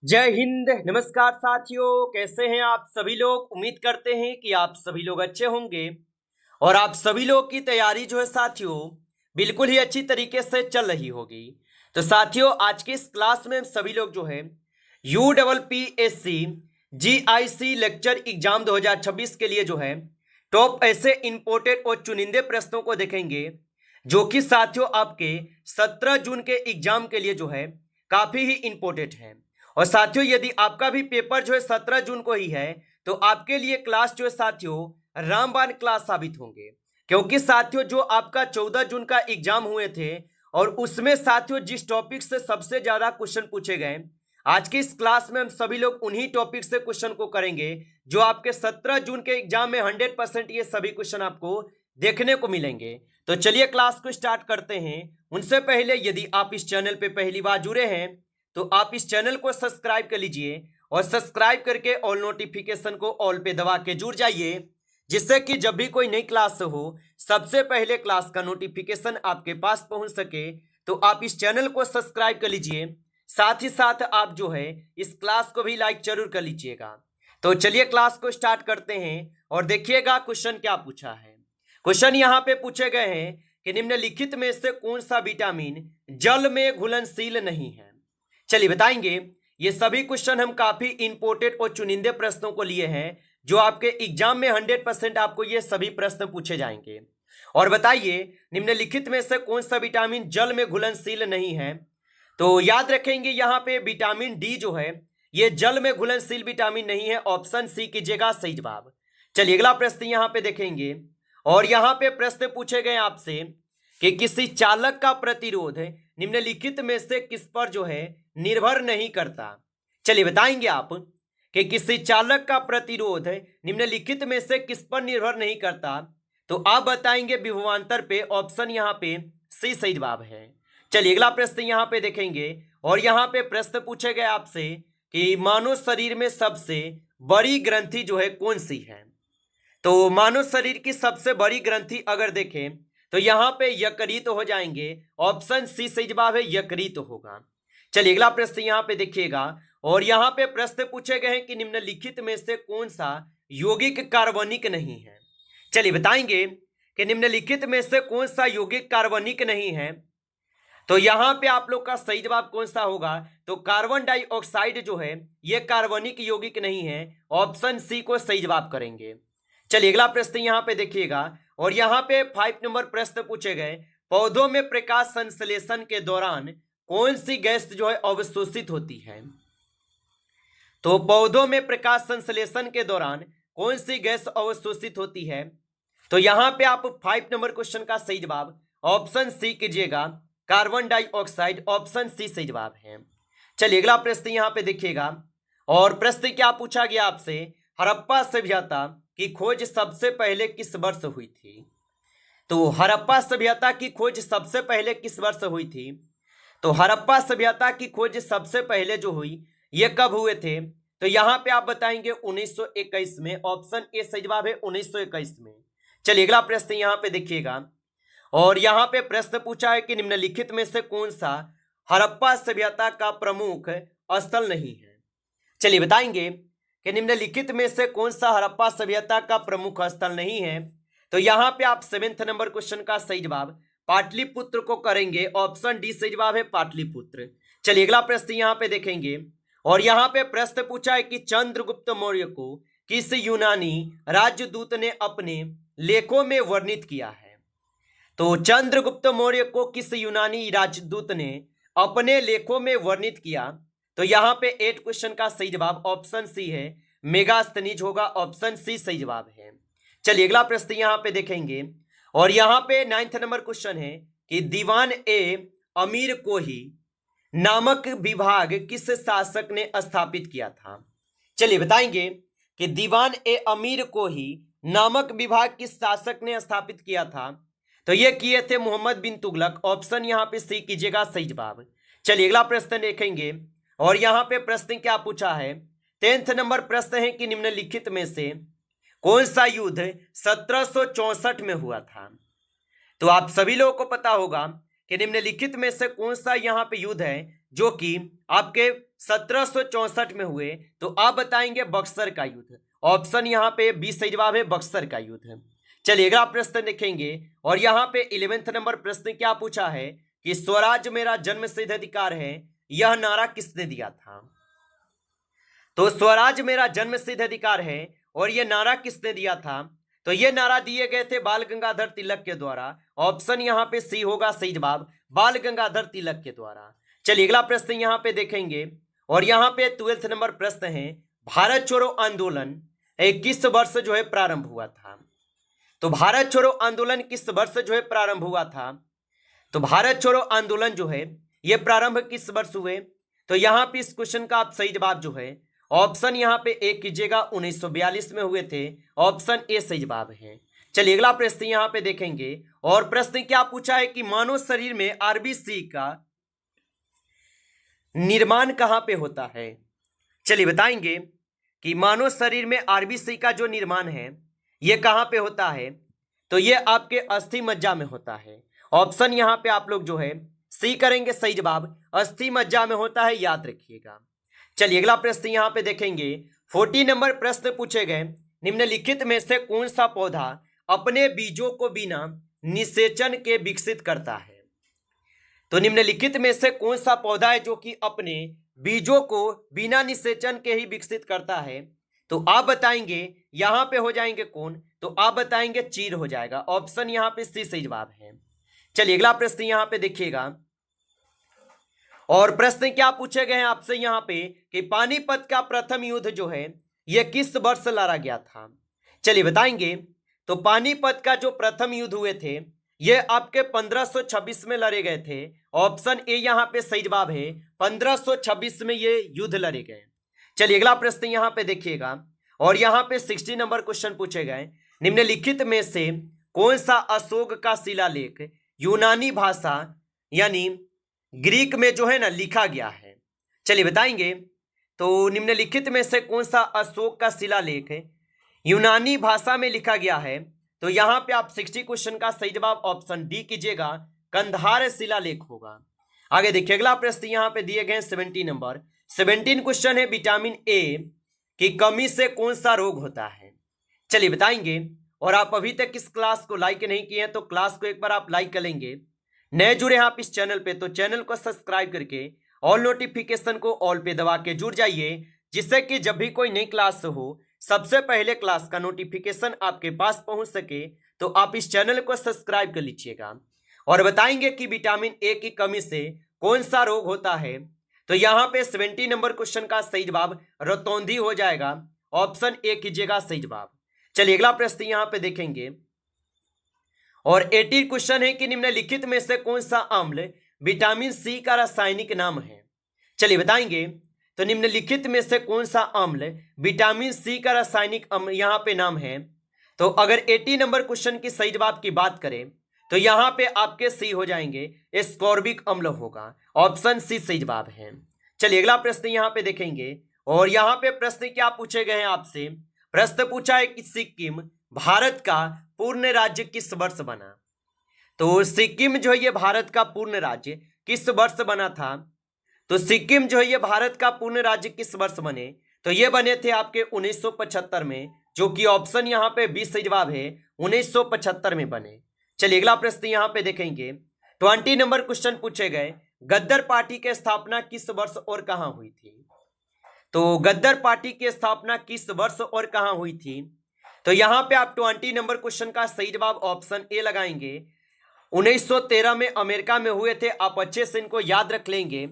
जय हिंद। नमस्कार साथियों, कैसे हैं आप सभी लोग। उम्मीद करते हैं कि आप सभी लोग अच्छे होंगे और आप सभी लोग की तैयारी जो है साथियों बिल्कुल ही अच्छी तरीके से चल रही होगी। तो साथियों, आज की इस क्लास में हम सभी लोग जो है UPPSC GIC लेक्चर एग्जाम 2026 के लिए जो है टॉप ऐसे इंपोर्टेड और चुनिंदे प्रश्नों को देखेंगे जो कि साथियों आपके 17 जून के एग्जाम के लिए जो है काफी ही इंपोर्टेंट है। और साथियों, यदि आपका भी पेपर जो है 17 जून को ही है तो आपके लिए क्लास जो है साथियों रामबाण क्लास साबित होंगे, क्योंकि साथियों जो आपका 14 जून का एग्जाम हुए थे और उसमें साथियों जिस टॉपिक से सबसे ज्यादा क्वेश्चन पूछे गए, आज की इस क्लास में हम सभी लोग उन्हीं टॉपिक से क्वेश्चन को करेंगे जो आपके 17 जून के एग्जाम में 100% ये सभी क्वेश्चन आपको देखने को मिलेंगे। तो चलिए क्लास को स्टार्ट करते हैं। उनसे पहले यदि आप इस चैनल पे पहली बार जुड़े हैं तो आप इस चैनल को सब्सक्राइब कर लीजिए और सब्सक्राइब करके ऑल नोटिफिकेशन को ऑल पे दबा के जुड़ जाइए, जिससे कि जब भी कोई नई क्लास हो सबसे पहले क्लास का नोटिफिकेशन आपके पास पहुंच सके। तो आप इस चैनल को सब्सक्राइब कर लीजिए, साथ ही साथ आप जो है इस क्लास को भी लाइक जरूर कर लीजिएगा। तो चलिए क्लास को स्टार्ट करते हैं और देखिएगा क्वेश्चन क्या पूछा है। क्वेश्चन यहाँ पे पूछे गए हैं कि निम्नलिखित में से कौन सा विटामिन जल में घुलनशील नहीं है। चलिए बताएंगे। ये सभी क्वेश्चन हम काफी इंपोर्टेंट और चुनिंदे प्रश्नों को लिए हैं जो आपके एग्जाम में 100% आपको ये सभी प्रश्न पूछे जाएंगे। और बताइए निम्नलिखित में से कौन सा विटामिन जल में घुलनशील नहीं है। तो याद रखेंगे यहाँ पे विटामिन डी जो है ये जल में घुलनशील विटामिन नहीं है। ऑप्शन सी कीजिएगा सही जवाब। चलिए अगला प्रश्न यहाँ पे देखेंगे और यहाँ पे प्रश्न पूछे गए आपसे कि किसी चालक का प्रतिरोध निम्नलिखित में से किस पर जो है निर्भर नहीं करता। चलिए बताएंगे आप कि किसी चालक का प्रतिरोध निम्नलिखित में से किस पर निर्भर नहीं करता। तो आप बताएंगे विभवांतर पे। ऑप्शन यहाँ पे सी सही जवाब है। चलिए अगला प्रश्न यहाँ पे देखेंगे और यहाँ पे प्रश्न पूछे गए आपसे कि मानव शरीर में सबसे बड़ी ग्रंथि जो है कौन सी है। तो मानव शरीर की सबसे बड़ी ग्रंथि अगर देखें तो यहाँ पे यकृत हो जाएंगे। ऑप्शन सी सही जवाब है, यकृत होगा। चलिए अगला प्रश्न यहाँ पे देखिएगा और यहाँ पे प्रश्न पूछे गए हैं कि निम्नलिखित में से कौन सा यौगिक कार्बनिक नहीं है। चलिए बताएंगे कि निम्नलिखित में से कौन सा यौगिक कार्बनिक नहीं है। तो यहाँ पे आप लोग का सही जवाब कौन सा होगा। तो कार्बन डाइऑक्साइड जो है ये कार्बनिक यौगिक नहीं है। ऑप्शन सी को सही जवाब करेंगे। चलिए अगला प्रश्न यहाँ पे देखिएगा और यहाँ पे 5 नंबर प्रश्न पूछे गए, पौधों में प्रकाश संश्लेषण के दौरान कौन सी गैस जो है अवशोषित होती है। तो पौधों में प्रकाश संश्लेषण के दौरान कौन सी गैस अवशोषित होती है। तो यहाँ पे आप 5 नंबर क्वेश्चन का सही जवाब ऑप्शन सी कीजिएगा, कार्बन डाइऑक्साइड। ऑप्शन सी सही जवाब है। चलिए अगला प्रश्न यहाँ पे देखिएगा और प्रश्न क्या पूछा गया आपसे, हड़प्पा सभ्यता की खोज सबसे पहले किस वर्ष हुई थी। तो हड़प्पा सभ्यता की खोज सबसे पहले किस वर्ष हुई थी। तो हड़प्पा सभ्यता की खोज सबसे पहले जो हुई ये कब हुए थे। तो यहाँ पे आप बताएंगे 1921 में। ऑप्शन ए सही जवाब है, 1921 में। चलिए अगला प्रश्न यहाँ पे देखिएगा और यहाँ पे प्रश्न पूछा है कि निम्नलिखित में से कौन सा हड़प्पा सभ्यता का प्रमुख स्थल नहीं है। चलिए बताएंगे कि निम्नलिखित में से कौन सा हड़प्पा सभ्यता का प्रमुख स्थल नहीं है। तो यहाँ पे आप 7 नंबर क्वेश्चन का सही जवाब पाटलिपुत्र को करेंगे। ऑप्शन डी सही जवाब है, पाटलिपुत्र। चलिए अगला प्रश्न यहाँ पे देखेंगे और यहाँ पे प्रश्न पूछा है कि चंद्रगुप्त मौर्य को किस यूनानी राजदूत ने अपने लेखों में वर्णित किया है। तो चंद्रगुप्त मौर्य को किस यूनानी राजदूत ने अपने लेखों में वर्णित किया। तो यहाँ पे 8 क्वेश्चन का सही जवाब ऑप्शन सी है, मेगास्थनीज होगा। ऑप्शन सी सही जवाब है। चलिए अगला प्रश्न यहाँ पे देखेंगे और यहाँ पे 9 नंबर क्वेश्चन है कि दीवान ए अमीर को ही नामक विभाग किस शासक ने स्थापित किया था। चलिए बताएंगे कि दीवान ए अमीर को ही नामक विभाग किस शासक ने स्थापित किया था। तो ये किए थे मोहम्मद बिन तुगलक। ऑप्शन यहाँ पे सी कीजिएगा सही जवाब। चलिए अगला प्रश्न देखेंगे और यहाँ पे प्रश्न क्या पूछा है। 10th नंबर प्रश्न है कि निम्नलिखित में से कौन सा युद्ध 1764 में हुआ था। तो आप सभी लोगों को पता होगा कि निम्नलिखित में से कौन सा यहाँ पे युद्ध है जो कि आपके 1764 में हुए, तो आप बताएंगे बक्सर का युद्ध। ऑप्शन यहाँ पे बी सही जवाब है, बक्सर का युद्ध। चलिए अगला प्रश्न देखेंगे, और यहाँ पे 11वें नंबर प्रश्न क्या पूछा है कि स्वराज मेरा जन्मसिद्ध अधिकार है, यह नारा किसने दिया था। तो स्वराज मेरा जन्मसिद्ध अधिकार है और यह नारा किसने दिया था, तो ये नारा दिए गए थे बाल गंगाधर तिलक के द्वारा। ऑप्शन यहाँ पे सी होगा सही जवाब, बाल गंगाधर तिलक के द्वारा। चलिए अगला प्रश्न यहाँ पे देखेंगे, और यहाँ पे 12वें नंबर प्रश्न है, भारत छोड़ो आंदोलन किस वर्ष जो है प्रारंभ हुआ था। तो भारत छोड़ो आंदोलन किस वर्ष जो है प्रारंभ हुआ था। तो भारत छोड़ो आंदोलन जो है ये प्रारंभ किस वर्ष हुए, तो यहाँ पे इस क्वेश्चन का आप सही जवाब जो है ऑप्शन यहाँ पे ए कीजिएगा 1942 में हुए थे। ऑप्शन ए सही जवाब है। चलिए अगला प्रश्न यहाँ पे देखेंगे, और प्रश्न क्या पूछा है कि मानव शरीर में आरबीसी का निर्माण कहाँ पे होता है। चलिए बताएंगे कि मानव शरीर में आरबीसी का जो निर्माण है ये कहाँ पे होता है, तो ये आपके अस्थि मज्जा में होता है। ऑप्शन यहाँ पे आप लोग जो है सी करेंगे सही जवाब, अस्थि मज्जा में होता है, याद रखिएगा। चलिए अगला प्रश्न यहाँ पे देखेंगे, 40 नंबर प्रश्न पूछे गए, निम्नलिखित में से कौन सा पौधा अपने बीजों को बिना निषेचन के विकसित करता है। तो निम्नलिखित में से कौन सा पौधा है जो कि अपने बीजों को बिना निषेचन के ही विकसित करता है, तो आप बताएंगे यहां पे हो जाएंगे कौन, तो आप बताएंगे चीड़ हो जाएगा। ऑप्शन यहां पे सी सही जवाब है। चलिए अगला प्रश्न यहां पे देखिएगा, और प्रश्न क्या पूछे गए हैं आपसे यहाँ पे कि पानीपत का प्रथम युद्ध जो है यह किस वर्ष लड़ा गया था। चलिए बताएंगे, तो पानीपत का जो प्रथम युद्ध हुए थे ये आपके 1526 में लड़े गए थे। ऑप्शन ए यहाँ पे सही जवाब है, 1526 में ये युद्ध लड़े गए। चलिए अगला प्रश्न यहाँ पे देखिएगा, और यहाँ पे 60 नंबर क्वेश्चन पूछे गए, निम्नलिखित में से कौन सा अशोक का शिलालेख यूनानी भाषा यानी ग्रीक में जो है ना लिखा गया है। चलिए बताएंगे, तो निम्नलिखित में से कौन सा अशोक का शिलालेख यूनानी भाषा में लिखा गया है, तो यहाँ पे आप 60 क्वेश्चन का सही जवाब ऑप्शन डी कीजिएगा, कंधार शिलालेख होगा। आगे देखिए अगला प्रश्न यहाँ पे दिए गए 70 नंबर 17 क्वेश्चन है, विटामिन ए की कमी से कौन सा रोग होता है। चलिए बताएंगे, और आप अभी तक इस क्लास को लाइक नहीं किए हैं तो क्लास को एक बार आप लाइक कर लेंगे। नए जुड़े हैं आप इस चैनल पे तो चैनल को सब्सक्राइब करके ऑल नोटिफिकेशन को ऑल पे दबा के जुड़ जाइए, जिससे कि जब भी कोई नई क्लास हो सबसे पहले क्लास का नोटिफिकेशन आपके पास पहुंच सके। तो आप इस चैनल को सब्सक्राइब कर लीजिएगा। और बताएंगे कि विटामिन ए की कमी से कौन सा रोग होता है, तो यहाँ पे 70 नंबर क्वेश्चन का सही जवाब रतौंधी हो जाएगा। ऑप्शन ए कीजिएगा सही जवाब। चलिए अगला प्रश्न यहाँ पे देखेंगे, और 80 क्वेश्चन है कि निम्नलिखित में से कौन सा अम्ल विटामिन सी का रासायनिक नाम है। चलिए बताएंगे, तो निम्नलिखित में से कौन सा अम्ल विटामिन सी का रासायनिक अम्ल यहाँ पे नाम है, तो अगर 80 नंबर क्वेश्चन की सही जवाब की बात करें तो यहाँ पे आपके सी हो जाएंगे, एस्कॉर्बिक अम्ल होगा। ऑप्शन सी सही जवाब है। चलिए अगला प्रश्न यहाँ पे देखेंगे, और यहाँ पे प्रश्न क्या पूछे गए हैं आपसे, प्रश्न पूछा है कि सिक्किम भारत का पूर्ण राज्य किस वर्ष बना। तो सिक्किम जो है ये भारत का पूर्ण राज्य किस वर्ष बना था, तो सिक्किम जो है ये भारत का पूर्ण राज्य किस वर्ष बने, तो ये बने थे आपके 1975 में, जो कि ऑप्शन यहाँ पे 20 सही जवाब है, 1975 में बने। चलिए अगला प्रश्न यहाँ पे देखेंगे, 20 नंबर क्वेश्चन पूछे गए, गद्दार पार्टी की स्थापना किस वर्ष और कहाँ हुई थी। तो गद्दार पार्टी की स्थापना किस वर्ष और कहाँ हुई थी, तो यहाँ पे आप 20 नंबर क्वेश्चन का सही जवाब ऑप्शन ए लगाएंगे। 1913 में अमेरिका में हुए थे, आप अच्छे से इनको याद रख लेंगे।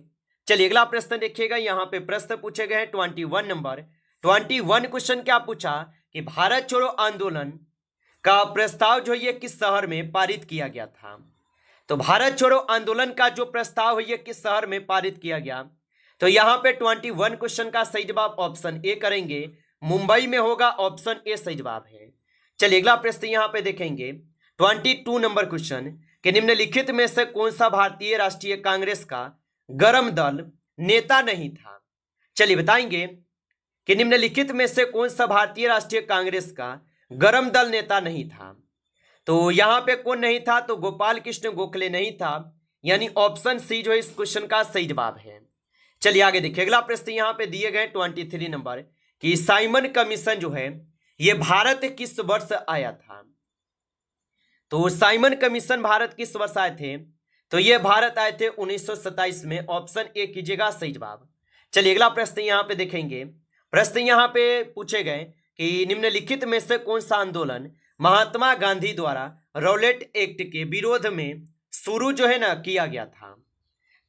चलिए अगला प्रश्न देखिएगा, यहाँ पे प्रश्न पूछे गए हैं 21 नंबर 21 क्वेश्चन क्या पूछा कि भारत छोड़ो आंदोलन का प्रस्ताव जो ये किस शहर में पारित किया गया था। तो भारत छोड़ो आंदोलन का जो प्रस्ताव है ये किस शहर में पारित किया गया, तो यहाँ पे 21 क्वेश्चन का सही जवाब ऑप्शन ए करेंगे, मुंबई में होगा। ऑप्शन ए सही जवाब है। चलिए अगला प्रश्न यहाँ पे देखेंगे, 22 नंबर क्वेश्चन कि निम्नलिखित में से कौन सा भारतीय राष्ट्रीय कांग्रेस का गर्म दल नेता नहीं था। चलिए बताएंगे कि निम्नलिखित में से कौन सा भारतीय राष्ट्रीय कांग्रेस का गर्म दल नेता नहीं था, तो यहाँ पे कौन नहीं था, तो गोपाल कृष्ण गोखले नहीं था, यानी ऑप्शन सी जो है इस क्वेश्चन का सही जवाब है। चलिए आगे देखिए, अगला प्रश्न यहाँ पे दिए गए 23 नंबर कि साइमन कमीशन जो है ये भारत किस वर्ष आया था। तो साइमन कमीशन भारत किस वर्ष आए थे, तो ये भारत आए थे 1927 में। ऑप्शन ए कीजिएगा सही जवाब। चलिए अगला प्रश्न यहाँ पे देखेंगे, प्रश्न यहाँ पे पूछे गए कि निम्नलिखित में से कौन सा आंदोलन महात्मा गांधी द्वारा रॉलेट एक्ट के विरोध में शुरू जो है ना किया गया था।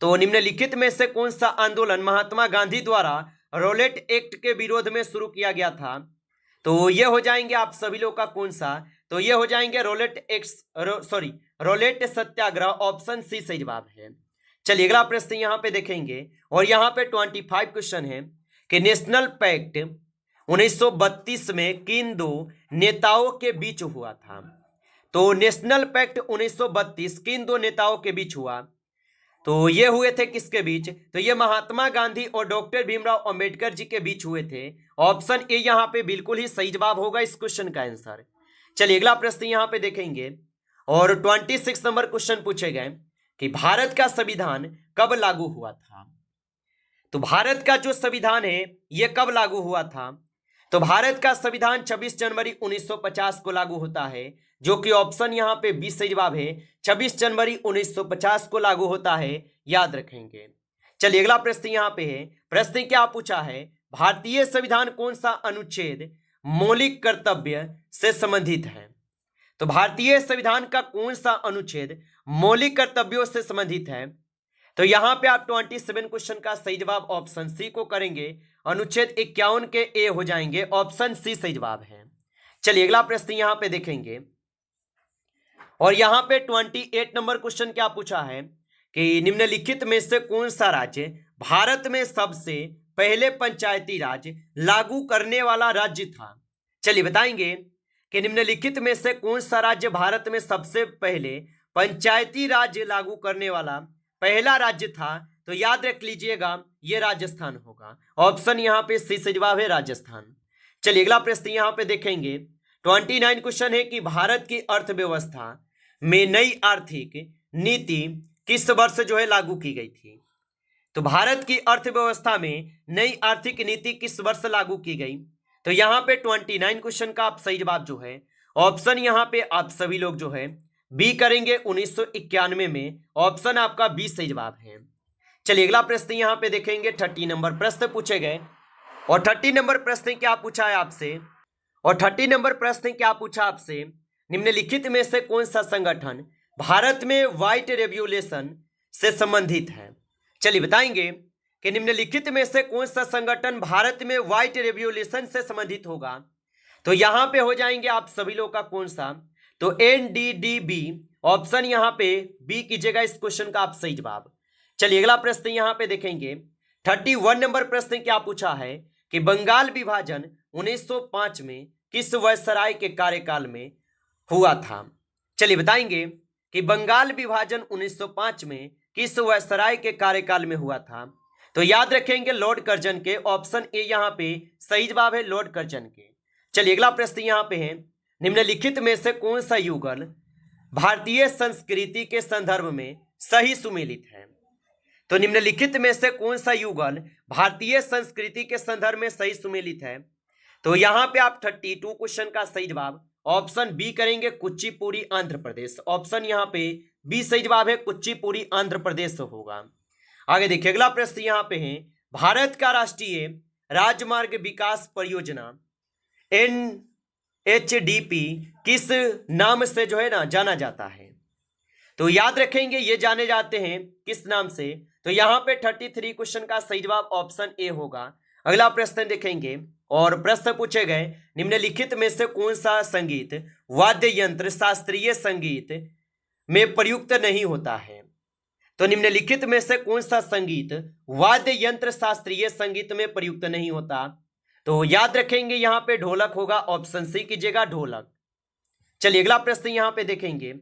तो निम्नलिखित में से कौन सा आंदोलन महात्मा गांधी द्वारा रॉलेट एक्ट के विरोध में शुरू किया गया था, तो ये हो जाएंगे आप सभी लोग का कौन सा, तो ये हो जाएंगे रॉलेट सत्याग्रह। ऑप्शन सी सही जवाब है। चलिए अगला प्रश्न यहाँ पे देखेंगे और यहाँ पे 25 क्वेश्चन है कि नेशनल पैक्ट 1932 में किन दो नेताओं के बीच हुआ था। तो नेशनल पैक्ट 1932 किन दो नेताओं के बीच हुआ, तो ये हुए थे किसके बीच, तो ये महात्मा गांधी और डॉक्टर भीमराव अंबेडकर जी के बीच हुए थे। ऑप्शन ए यहाँ पे बिल्कुल ही सही जवाब होगा इस क्वेश्चन का आंसर। चलिए अगला प्रश्न यहाँ पे देखेंगे और 26 नंबर क्वेश्चन पूछे गए कि भारत का संविधान कब लागू हुआ था। तो भारत का जो संविधान है ये कब लागू हुआ था, तो भारत का संविधान 26 जनवरी 1950 को लागू होता है, जो कि ऑप्शन यहाँ पे 20 सही जवाब है। 26 जनवरी 1950 को लागू होता है, याद रखेंगे। चलिए अगला प्रश्न यहाँ पे है, प्रश्न क्या पूछा है, भारतीय संविधान कौन सा अनुच्छेद मौलिक कर्तव्य से संबंधित है। तो भारतीय संविधान का कौन सा अनुच्छेद मौलिक कर्तव्यों से संबंधित है, तो यहाँ पे आप 27 क्वेश्चन का सही जवाब ऑप्शन सी को करेंगे। अनुच्छेद 51 के ए हो जाएंगे, ऑप्शन सी सही जवाब है। चलिए अगला प्रश्न यहाँ पे देखेंगे और यहाँ पे 28 नंबर क्वेश्चन क्या पूछा है कि निम्नलिखित में से कौन सा राज्य भारत में सबसे पहले पंचायती राज लागू करने वाला राज्य था। चलिए बताएंगे कि निम्नलिखित में से कौन सा राज्य भारत में सबसे पहले पंचायती राज लागू करने वाला पहला राज्य था, तो याद रख लीजिएगा ये राजस्थान होगा। ऑप्शन यहाँ पे सी सही जवाब है, राजस्थान। चलिए अगला प्रश्न यहाँ पे देखेंगे 29 क्वेश्चन है कि भारत की अर्थव्यवस्था में नई आर्थिक नीति किस वर्ष जो है लागू की गई थी। तो भारत की अर्थव्यवस्था में नई आर्थिक नीति किस वर्ष लागू की गई, तो यहाँ पे 29 क्वेश्चन का आप सही जवाब जो है ऑप्शन यहाँ पे आप सभी लोग जो है बी करेंगे 1991 में। ऑप्शन आपका बी सही जवाब है। चलिए अगला प्रश्न यहाँ पे देखेंगे 30 नंबर प्रश्न पूछे गए और 30 नंबर प्रश्न क्या पूछा है आपसे, और 30 नंबर प्रश्न क्या पूछा आपसे, निम्नलिखित में से कौन सा संगठन भारत में व्हाइट रेवोल्यूशन से संबंधित है। चलिए बताएंगे कि निम्नलिखित में से कौन सा संगठन भारत में व्हाइट रेवोल्यूशन से संबंधित होगा, तो यहाँ पे हो जाएंगे आप सभी लोग का कौन सा, तो NDDB। ऑप्शन यहाँ पे बी कीजिएगा इस क्वेश्चन का आप सही जवाब। चलिए अगला प्रश्न यहाँ पे देखेंगे 31 नंबर प्रश्न क्या पूछा है कि बंगाल विभाजन 1905 में किस वायसराय के कार्यकाल में हुआ था। चलिए बताएंगे कि बंगाल विभाजन 1905 में किस वायसराय के कार्यकाल में हुआ था, तो याद रखेंगे लॉर्ड कर्जन के। ऑप्शन ए यहाँ पे सही जवाब है, लॉर्ड कर्जन के। चलिए अगला प्रश्न यहाँ पे है, निम्नलिखित में से कौन सा युगल भारतीय संस्कृति के संदर्भ में सही सुमेलित है। तो निम्नलिखित में से कौन सा युगल भारतीय संस्कृति के संदर्भ में सही सुमेलित है, तो यहाँ पे आप 32 क्वेश्चन का सही जवाब ऑप्शन बी करेंगे, कुचिपुड़ी आंध्र प्रदेश। ऑप्शन यहाँ पे बी सही जवाब है, कुचिपुड़ी आंध्र प्रदेश होगा। आगे देखिए अगला प्रश्न यहाँ पे है, भारत का राष्ट्रीय राजमार्ग विकास परियोजना NHDP किस नाम से जो है ना जाना जाता है, तो याद रखेंगे ये जाने जाते हैं किस नाम से, तो यहाँ पे 33 क्वेश्चन का सही जवाब ऑप्शन ए होगा। अगला प्रश्न देखेंगे और प्रश्न पूछे गए, निम्नलिखित में से कौन सा संगीत वाद्य यंत्र शास्त्रीय संगीत में प्रयुक्त नहीं होता है। तो निम्नलिखित में से कौन सा संगीत वाद्य यंत्र शास्त्रीय संगीत में प्रयुक्त नहीं होता, तो याद रखेंगे यहाँ पे ढोलक होगा। ऑप्शन सी कीजिएगा, ढोलक। चलिए अगला प्रश्न यहाँ पे देखेंगे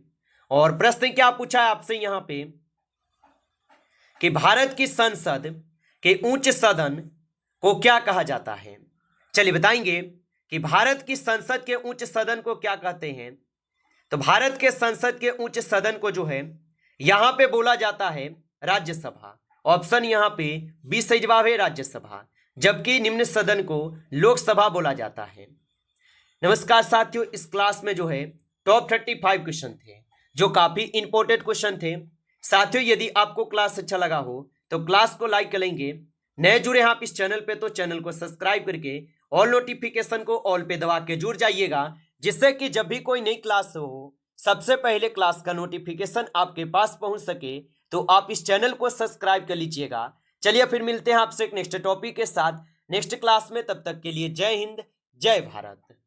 और प्रश्न क्या पूछा है आपसे यहाँ पे कि भारत की संसद के उच्च सदन को क्या कहा जाता है। चलिए बताएंगे कि भारत की संसद के उच्च सदन को क्या कहते हैं, तो भारत के संसद के उच्च सदन को जो है यहाँ पे बोला जाता है राज्यसभा। ऑप्शन यहाँ पे बी सही जवाब है राज्यसभा, जबकि निम्न सदन को लोकसभा बोला जाता है। नमस्कार साथियों, इस क्लास में जो है टॉप 35 क्वेश्चन थे जो काफी इंपॉर्टेंट क्वेश्चन थे। साथियों, यदि आपको क्लास अच्छा लगा हो तो क्लास को लाइक करेंगे। नए जुड़े हैं आप इस चैनल पे तो चैनल को सब्सक्राइब करके ऑल नोटिफिकेशन को ऑल पे दबा के जुड़ जाइएगा, जिससे कि जब भी कोई नई क्लास हो सबसे पहले क्लास का नोटिफिकेशन आपके पास पहुंच सके। तो आप इस चैनल को सब्सक्राइब कर लीजिएगा। चलिए फिर मिलते हैं आपसे एक नेक्स्ट टॉपिक के साथ नेक्स्ट क्लास में। तब तक के लिए जय हिंद, जय भारत।